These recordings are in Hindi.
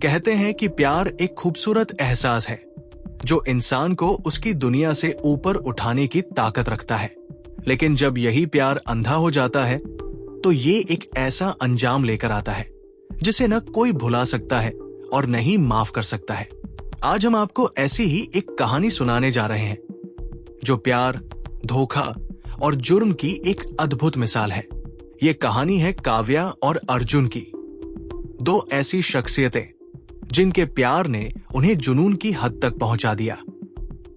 कहते हैं कि प्यार एक खूबसूरत एहसास है जो इंसान को उसकी दुनिया से ऊपर उठाने की ताकत रखता है। लेकिन जब यही प्यार अंधा हो जाता है तो ये एक ऐसा अंजाम लेकर आता है जिसे न कोई भुला सकता है और न ही माफ कर सकता है। आज हम आपको ऐसी ही एक कहानी सुनाने जा रहे हैं जो प्यार, धोखा और जुर्म की एक अद्भुत मिसाल है। ये कहानी है काव्या और अर्जुन की, दो ऐसी शख्सियतें जिनके प्यार ने उन्हें जुनून की हद तक पहुंचा दिया।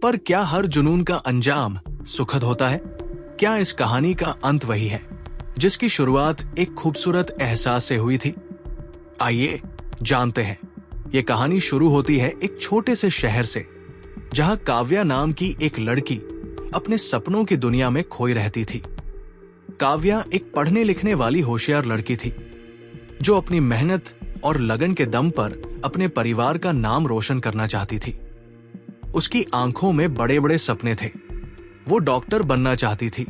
पर क्या हर जुनून का अंजाम सुखद होता है? क्या इस कहानी का अंत वही है जिसकी शुरुआत एक खूबसूरत एहसास से हुई थी? आइए जानते हैं। ये कहानी शुरू होती है एक छोटे से शहर से, जहां काव्या नाम की एक लड़की अपने सपनों की दुनिया में खोई रहती थी। काव्या एक पढ़ने लिखने वाली होशियार लड़की थी जो अपनी मेहनत और लगन के दम पर अपने परिवार का नाम रोशन करना चाहती थी। उसकी आंखों में बड़े बड़े सपने थे। वो डॉक्टर बनना चाहती थी।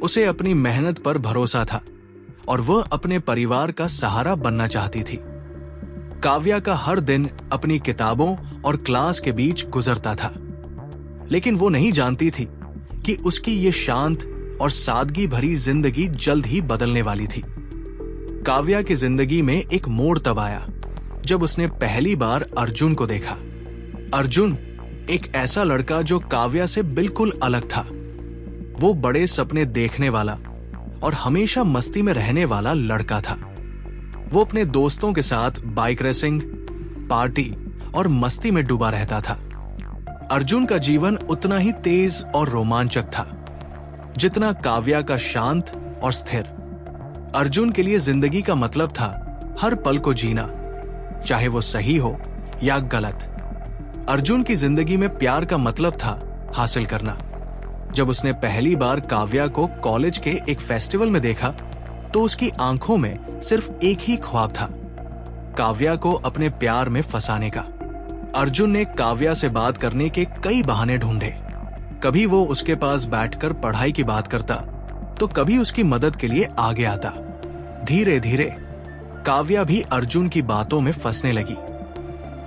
उसे अपनी मेहनत पर भरोसा था और वह अपने परिवार का सहारा बनना चाहती थी। काव्या का हर दिन अपनी किताबों और क्लास के बीच गुजरता था, लेकिन वो नहीं जानती थी कि उसकी ये शांत और सादगी भरी जिंदगी जल्द ही बदलने वाली थी। काव्या की जिंदगी में एक मोड़ तब आया जब उसने पहली बार अर्जुन को देखा। अर्जुन एक ऐसा लड़का जो काव्या से बिल्कुल अलग था। वो बड़े सपने देखने वाला और हमेशा मस्ती में रहने वाला लड़का था। वो अपने दोस्तों के साथ बाइक रेसिंग, पार्टी और मस्ती में डूबा रहता था। अर्जुन का जीवन उतना ही तेज और रोमांचक था जितना काव्या का शांत और स्थिर। अर्जुन के लिए जिंदगी का मतलब था हर पल को जीना, चाहे वो सही हो या गलत। अर्जुन की जिंदगी में प्यार का मतलब था हासिल करना। जब उसने पहली बार काव्या को कॉलेज के एक फेस्टिवल में देखा तो उसकी आंखों में सिर्फ एक ही ख्वाब था, काव्या को अपने प्यार में फंसाने का। अर्जुन ने काव्या से बात करने के कई बहाने ढूंढे। कभी वो उसके पास बैठकर पढ़ाई की बात करता तो कभी उसकी मदद के लिए आगे आता। धीरे धीरे काव्या भी अर्जुन की बातों में फंसने लगी।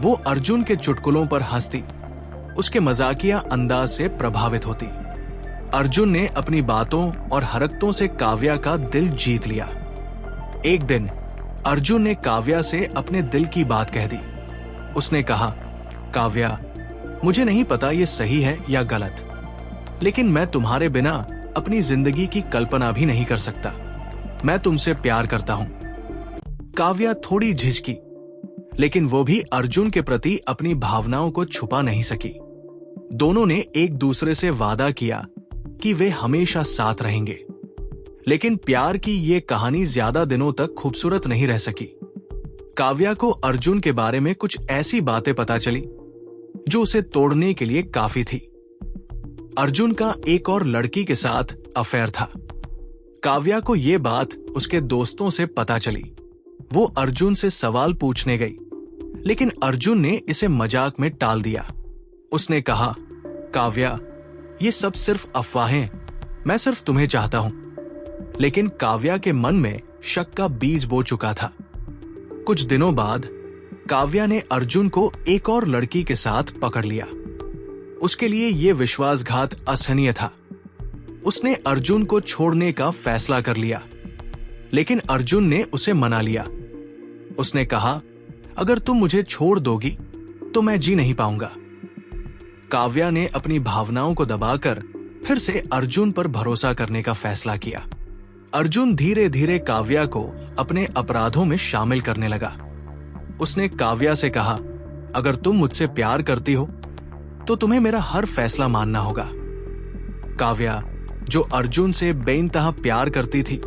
वो अर्जुन के चुटकुलों पर हंसती, उसके मजाकिया अंदाज से प्रभावित होती। अर्जुन ने अपनी बातों और हरकतों से काव्या का दिल जीत लिया। एक दिन अर्जुन ने काव्या से अपने दिल की बात कह दी। उसने कहा, काव्या, मुझे नहीं पता ये सही है या गलत, लेकिन मैं तुम्हारे बिना अपनी जिंदगी की कल्पना भी नहीं कर सकता। मैं तुमसे प्यार करता हूं। काव्या थोड़ी झिझकी, लेकिन वो भी अर्जुन के प्रति अपनी भावनाओं को छुपा नहीं सकी। दोनों ने एक दूसरे से वादा किया कि वे हमेशा साथ रहेंगे। लेकिन प्यार की ये कहानी ज्यादा दिनों तक खूबसूरत नहीं रह सकी। काव्या को अर्जुन के बारे में कुछ ऐसी बातें पता चली जो उसे तोड़ने के लिए काफी थी। अर्जुन का एक और लड़की के साथ अफेयर था। काव्या को यह बात उसके दोस्तों से पता चली। वो अर्जुन से सवाल पूछने गई, लेकिन अर्जुन ने इसे मजाक में टाल दिया। उसने कहा, काव्या, ये सब सिर्फ अफवाहें, मैं सिर्फ तुम्हें चाहता हूं। लेकिन काव्या के मन में शक का बीज बो चुका था। कुछ दिनों बाद काव्या ने अर्जुन को एक और लड़की के साथ पकड़ लिया। उसके लिए यह विश्वासघात असहनीय था। उसने अर्जुन को छोड़ने का फैसला कर लिया, लेकिन अर्जुन ने उसे मना लिया। उसने कहा, अगर तुम मुझे छोड़ दोगी तो मैं जी नहीं पाऊंगा। काव्या ने अपनी भावनाओं को दबाकर फिर से अर्जुन पर भरोसा करने का फैसला किया। अर्जुन धीरे धीरे काव्या को अपने अपराधों में शामिल करने लगा। उसने काव्या से कहा, अगर तुम मुझसे प्यार करती हो तो तुम्हें मेरा हर फैसला मानना होगा। काव्या, जो अर्जुन से बेइंतहा प्यार करती थी,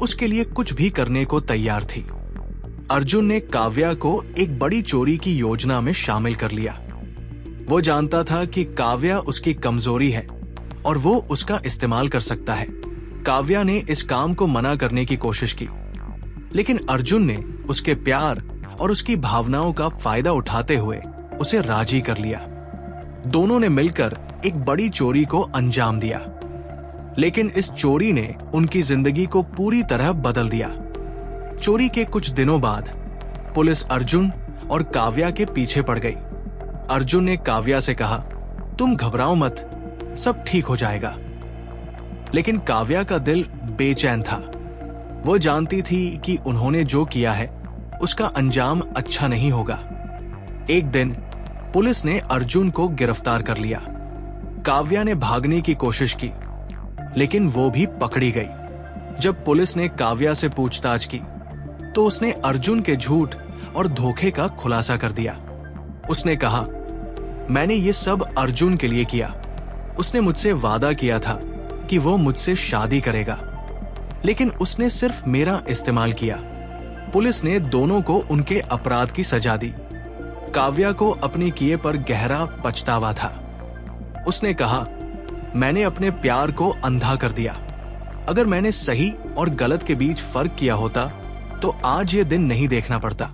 उसके लिए कुछ भी करने को तैयार थी। अर्जुन ने काव्या को एक बड़ी चोरी की योजना में शामिल कर लिया। वो जानता था कि काव्या उसकी कमजोरी है और वो उसका इस्तेमाल कर सकता है। काव्या ने इस काम को मना करने की कोशिश की, लेकिन अर्जुन ने उसके प्यार और उसकी भावनाओं का फायदा उठाते हुए उसे राजी कर लिया। दोनों ने मिलकर एक बड़ी चोरी को अंजाम दिया, लेकिन इस चोरी ने उनकी जिंदगी को पूरी तरह बदल दिया। चोरी के कुछ दिनों बाद पुलिस अर्जुन और काव्या के पीछे पड़ गई। अर्जुन ने काव्या से कहा, तुम घबराओ मत, सब ठीक हो जाएगा। लेकिन काव्या का दिल बेचैन था। वो जानती थी कि उन्होंने जो किया है उसका अंजाम अच्छा नहीं होगा। एक दिन पुलिस ने अर्जुन को गिरफ्तार कर लिया। काव्या ने भागने की कोशिश की, लेकिन वो भी पकड़ी गई। जब पुलिस ने काव्या से पूछताछ की तो उसने अर्जुन के झूठ और धोखे का खुलासा कर दिया। उसने कहा, मैंने ये सब अर्जुन के लिए किया। उसने मुझसे वादा किया था कि वो मुझसे शादी करेगा, लेकिन उसने सिर्फ मेरा इस्तेमाल किया। पुलिस ने दोनों को उनके अपराध की सजा दी। काव्या को अपने किए पर गहरा पछतावा था। उसने कहा, मैंने अपने प्यार को अंधा कर दिया। अगर मैंने सही और गलत के बीच फर्क किया होता तो आज ये दिन नहीं देखना पड़ता।